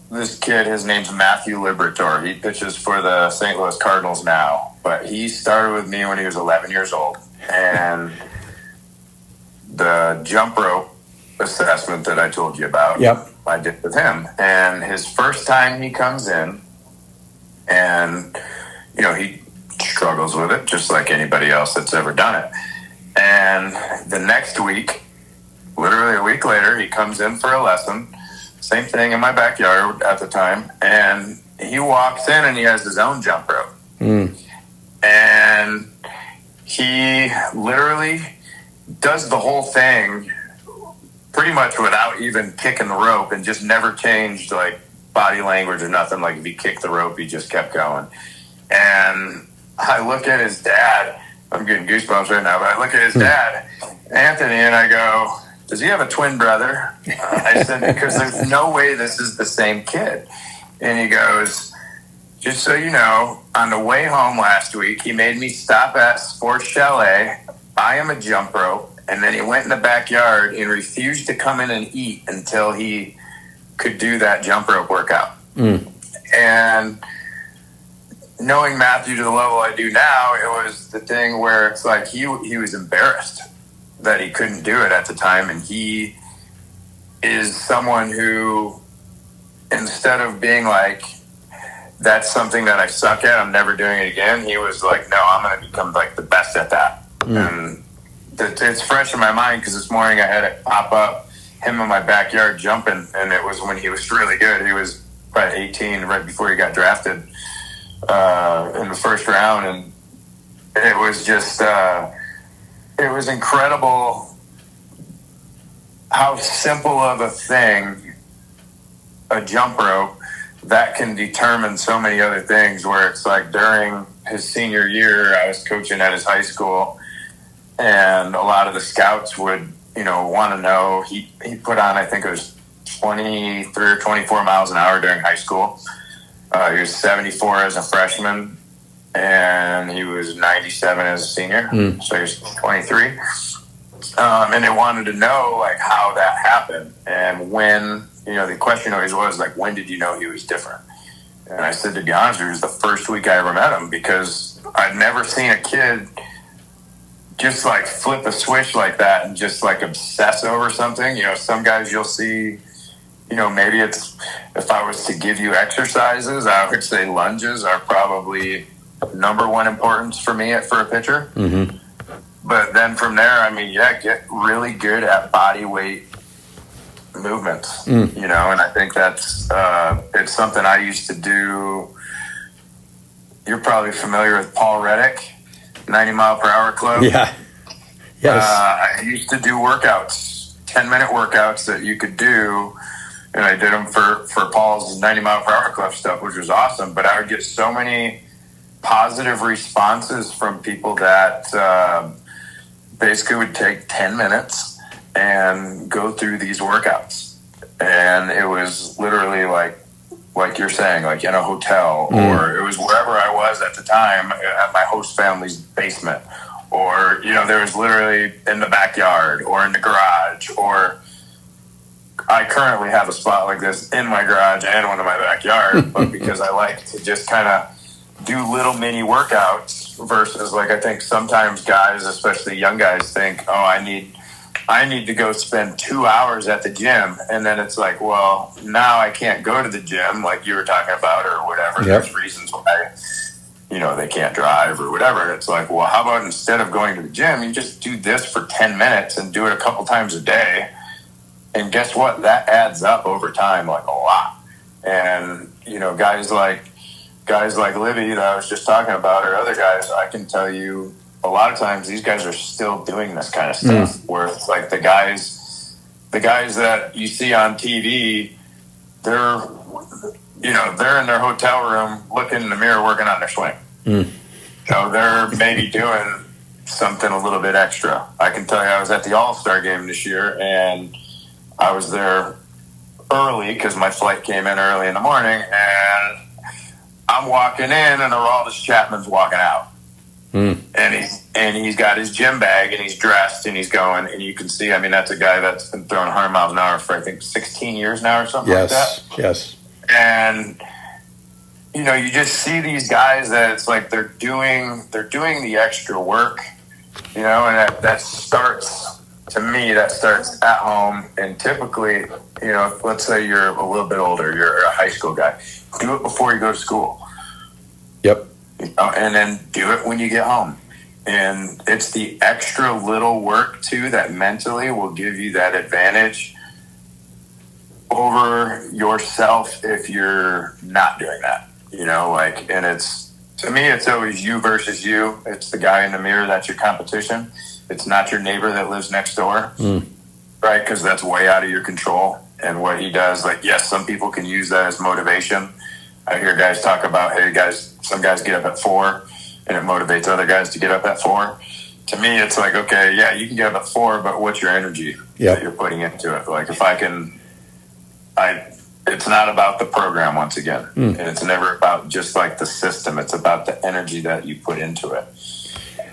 B: this kid. His name's Matthew Liberator. He pitches for the St. Louis Cardinals now, but he started with me when he was 11 years old. And the jump rope assessment that I told you about,
A: yep,
B: I did with him. And his first time he comes in, and he struggles with it just like anybody else that's ever done it. And the next week, literally a week later, he comes in for a lesson. Same thing in my backyard at the time. And he walks in and he has his own jump rope. And he literally does the whole thing pretty much without even kicking the rope, and just never changed like body language or nothing. Like if he kicked the rope, he just kept going. And I look at his dad. I'm getting goosebumps right now, but I look at his dad, Anthony, and I go, does he have a twin brother? I said, because there's no way this is the same kid. And he goes, just so you know, on the way home last week, he made me stop at Sports Chalet, buy him a jump rope, and then he went in the backyard and refused to come in and eat until he could do that jump rope workout. And knowing Matthew to the level I do now, it was the thing where it's like he was embarrassed that he couldn't do it at the time. And he is someone who, instead of being like, that's something that I suck at, I'm never doing it again, he was like, no, I'm going to become like the best at that. And it's fresh in my mind because this morning I had it pop up, him in my backyard jumping, and it was when he was really good. He was about 18 right before he got drafted in the first round, and it was just it was incredible how simple of a thing a jump rope that can determine so many other things. Where it's like during his senior year, I was coaching at his high school, and a lot of the scouts would want to know, he put on, I think it was 23 or 24 miles an hour during high school. He was 74 as a freshman, and he was 97 as a senior. So he was 23. And they wanted to know like how that happened, and when, the question always was like, when did you know he was different? And I said, to be honest with you, it was the first week I ever met him, because I'd never seen a kid just like flip a switch like that and just like obsess over something. Some guys you'll see, maybe it's, if I was to give you exercises, I would say lunges are probably number one importance for me for a pitcher. But then from there, get really good at body weight movements, and I think that's, it's something I used to do. You're probably familiar with Paul Reddick, 90 mile per hour club.
A: Yeah. Yes.
B: I used to do workouts, 10-minute workouts that you could do. And I did them for Paul's 90 mile per hour club stuff, which was awesome. But I would get so many positive responses from people that basically would take 10 minutes and go through these workouts. And it was literally like you're saying, like in a hotel, or it was wherever I was at the time, at my host family's basement, or, there was literally in the backyard or in the garage, or I currently have a spot like this in my garage and one in my backyard, but because I like to just kind of do little mini workouts versus like, I think sometimes guys, especially young guys, think, oh, I need to go spend 2 hours at the gym. And then it's like, well, now I can't go to the gym like you were talking about or whatever.
A: Yep.
B: There's reasons why, they can't drive or whatever. And it's like, well, how about instead of going to the gym, you just do this for 10 minutes and do it a couple times a day. And guess what? That adds up over time, like a lot. And, guys like Libby that I was just talking about, or other guys, I can tell you a lot of times these guys are still doing this kind of stuff where it's like the guys that you see on TV, they're in their hotel room looking in the mirror, working on their swing. So they're maybe doing something a little bit extra. I can tell you I was at the All-Star game this year, and I was there early because my flight came in early in the morning, and I'm walking in, and Aroldis Chapman's walking out. And he's got his gym bag, and he's dressed, and he's going, and you can see, that's a guy that's been throwing 100 miles an hour for, I think, 16 years now or something like that.
A: Yes.
B: And, you just see these guys that it's like they're doing the extra work, and that starts, to me, that starts at home. And typically, let's say you're a little bit older, you're a high school guy, do it before you go to school.
A: Yep.
B: And then do it when you get home. And it's the extra little work, too, that mentally will give you that advantage over yourself if you're not doing that. And it's, to me, it's always you versus you. It's the guy in the mirror that's your competition. It's not your neighbor that lives next door, right? Because that's way out of your control. And what he does, like, yes, some people can use that as motivation. I hear guys talk about, hey, guys, some guys get up at 4, and it motivates other guys to get up at 4. To me, it's like, okay, yeah, you can get up at 4, but what's your energy that you're putting into it? Like, if it's not about the program once again. And it's never about just like the system. It's about the energy that you put into it.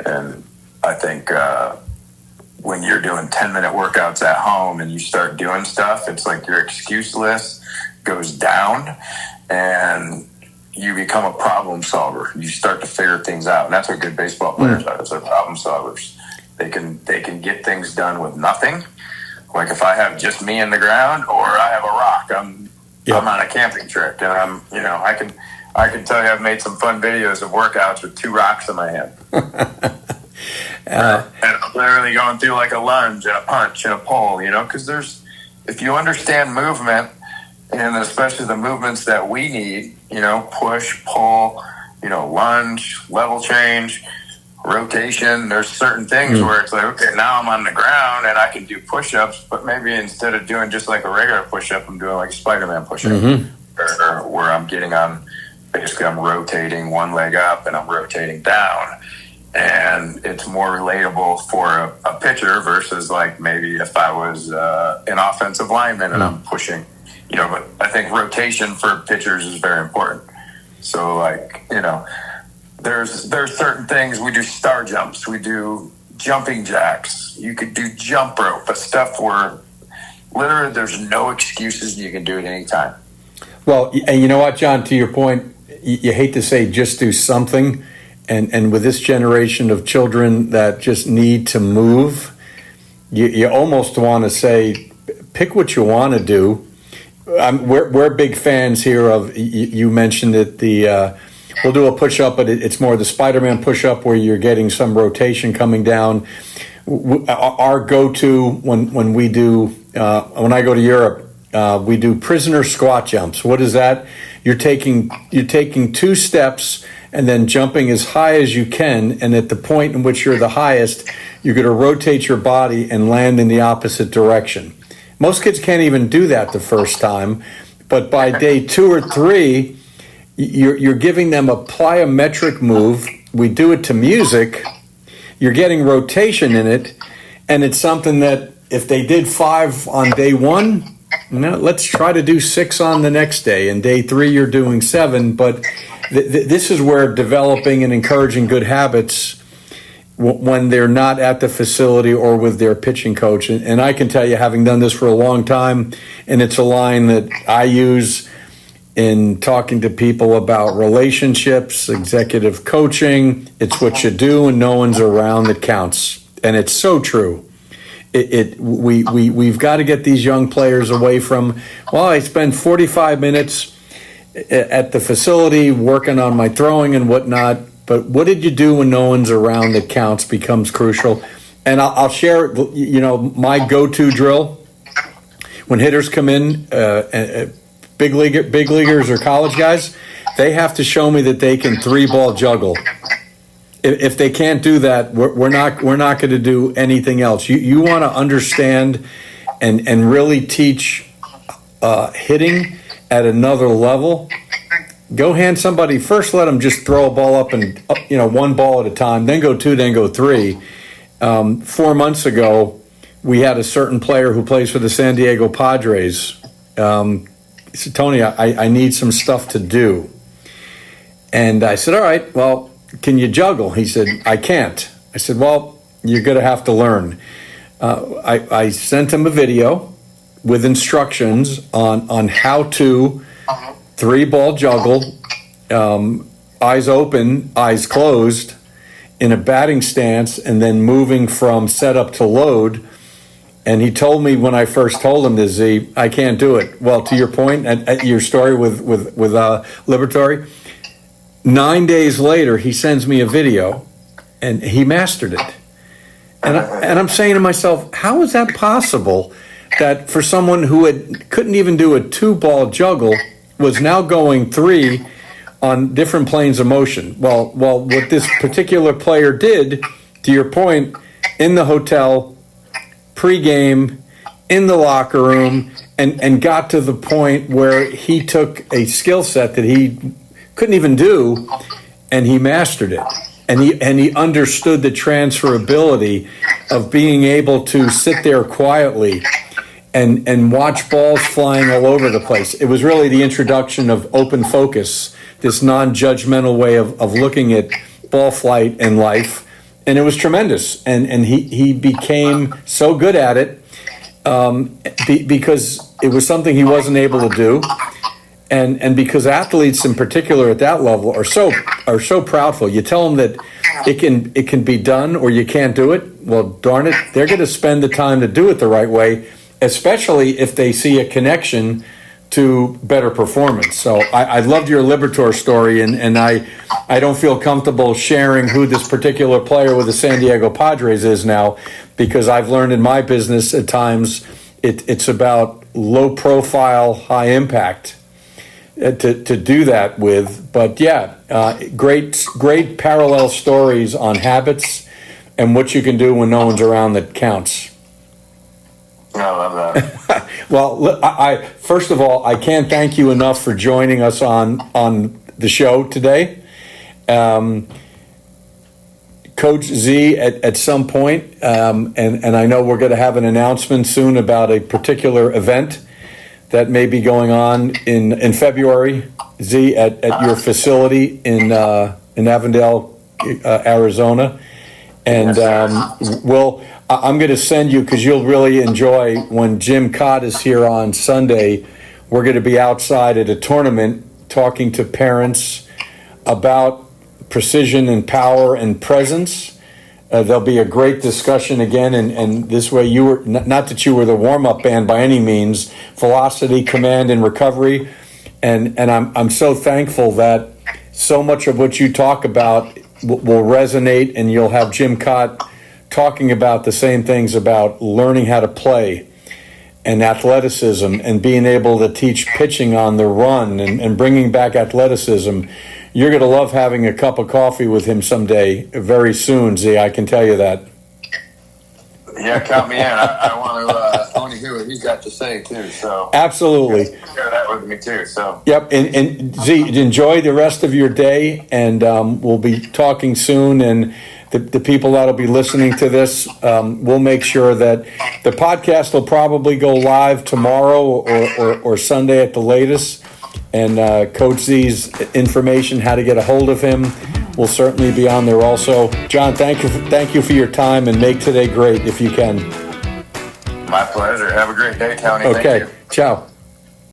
B: And I think when you're doing 10-minute workouts at home and you start doing stuff, it's like your excuse list goes down and you become a problem solver. You start to figure things out. And that's what good baseball players are. They're problem solvers. They can get things done with nothing. Like if I have just me in the ground or I have a rock, I'm on a camping trip, and I can tell you I've made some fun videos of workouts with 2 rocks in my hand. And I'm literally going through like a lunge and a punch and a pull, because if you understand movement, and especially the movements that we need, push, pull, lunge, level change, rotation, there's certain things where it's like, okay, now I'm on the ground and I can do push-ups, but maybe instead of doing just like a regular push-up, I'm doing like a Spider-Man push-up, or where I'm getting on, basically I'm rotating one leg up and I'm rotating down, and it's more relatable for a pitcher versus like maybe if I was an offensive lineman and I'm pushing, but I think rotation for pitchers is very important. So like, there's certain things. We do star jumps. We do jumping jacks. You could do jump rope, but stuff where literally there's no excuses. You can do it anytime.
A: Well, and you know what, John, to your point, you hate to say just do something. And with this generation of children that just need to move, you almost want to say, pick what you want to do. We're big fans here of, you mentioned it, we'll do a push-up, but it's more the Spider-Man push-up where you're getting some rotation coming down. Our go-to when we do, when I go to Europe, we do prisoner squat jumps. What is that? You're taking 2 steps and then jumping as high as you can, and at the point in which you're the highest, you're going to rotate your body and land in the opposite direction. Most kids can't even do that the first time, but by day 2 or 3, you're giving them a plyometric move. We do it to music. You're getting rotation in it, and it's something that if they did 5 on day 1, let's try to do 6 on the next day. And day 3, you're doing 7. But this is where developing and encouraging good habits when they're not at the facility or with their pitching coach. And I can tell you, having done this for a long time, and it's a line that I use in talking to people about relationships, executive coaching, it's what you do when no one's around that counts. And it's so true. We've got to get these young players away from, well, I spend 45 minutes at the facility working on my throwing and whatnot, but what did you do when no one's around that counts becomes crucial. And I'll share, my go-to drill when hitters come in, big leaguers or college guys, they have to show me that they can 3-ball juggle. If they can't do that, we're not going to do anything else. You want to understand and really teach hitting at another level. Go hand somebody first. Let them just throw a ball up and one ball at a time. Then go 2, then go 3. 4 months ago, we had a certain player who plays for the San Diego Padres. He said, Tony, I need some stuff to do. And I said, all right, well, can you juggle? He said, I can't. I said, well, you're going to have to learn. I sent him a video with instructions on how to 3-ball juggle, eyes open, eyes closed, in a batting stance, and then moving from setup to load. And he told me when I first told him this, I can't do it. Well, to your point, at your story with Liberatore, 9 days later, he sends me a video, and he mastered it. And I'm saying to myself, how is that possible that for someone who couldn't even do a 2-ball juggle was now going 3 on different planes of motion? Well, what this particular player did, to your point, in the hotel, pregame, in the locker room, and got to the point where he took a skill set that he couldn't even do, and he mastered it. And he understood the transferability of being able to sit there quietly and watch balls flying all over the place. It was really the introduction of open focus, this non-judgmental way of looking at ball flight and life. And it was tremendous. And he became so good at it because it was something he wasn't able to do. And because athletes in particular at that level are so proudful. You tell them that it can be done or you can't do it. Well, darn it, they're going to spend the time to do it the right way, especially if they see a connection to better performance. So I loved your Liberatore story, and I don't feel comfortable sharing who this particular player with the San Diego Padres is now, because I've learned in my business at times it's about low profile, high impact to do that with. But yeah, great parallel stories on habits and what you can do when no one's around that counts.
B: I love that.
A: Well, I first of all, I can't thank you enough for joining us on the show today. Coach Z, at some point, and I know we're going to have an announcement soon about a particular event that may be going on in February, Z, at your facility in Avondale, Arizona. And I'm going to send you, because you'll really enjoy when Jim Cott is here on Sunday. We're going to be outside at a tournament talking to parents about precision and power and presence. There'll be a great discussion again, and this way you were, not that you were the warm-up band by any means, velocity, command, and recovery. And I'm so thankful that so much of what you talk about will resonate, and you'll have Jim Cott talking about the same things about learning how to play and athleticism and being able to teach pitching on the run and bringing back athleticism. You're going to love having a cup of coffee with him someday, very soon, Z, I can tell you that.
B: Yeah, count me in. I want to hear what he's got to say, too. So
A: absolutely.
B: Share that with me, too. So.
A: Yep, and Z, enjoy the rest of your day, and we'll be talking soon, and the people that'll be listening to this, we'll make sure that the podcast will probably go live tomorrow or Sunday at the latest. And Coach Z's information, how to get a hold of him, will certainly be on there also. John, thank you for your time, and make today great if you can.
B: My pleasure. Have a great day, Tony.
A: Okay,
B: Thank you.
A: ciao.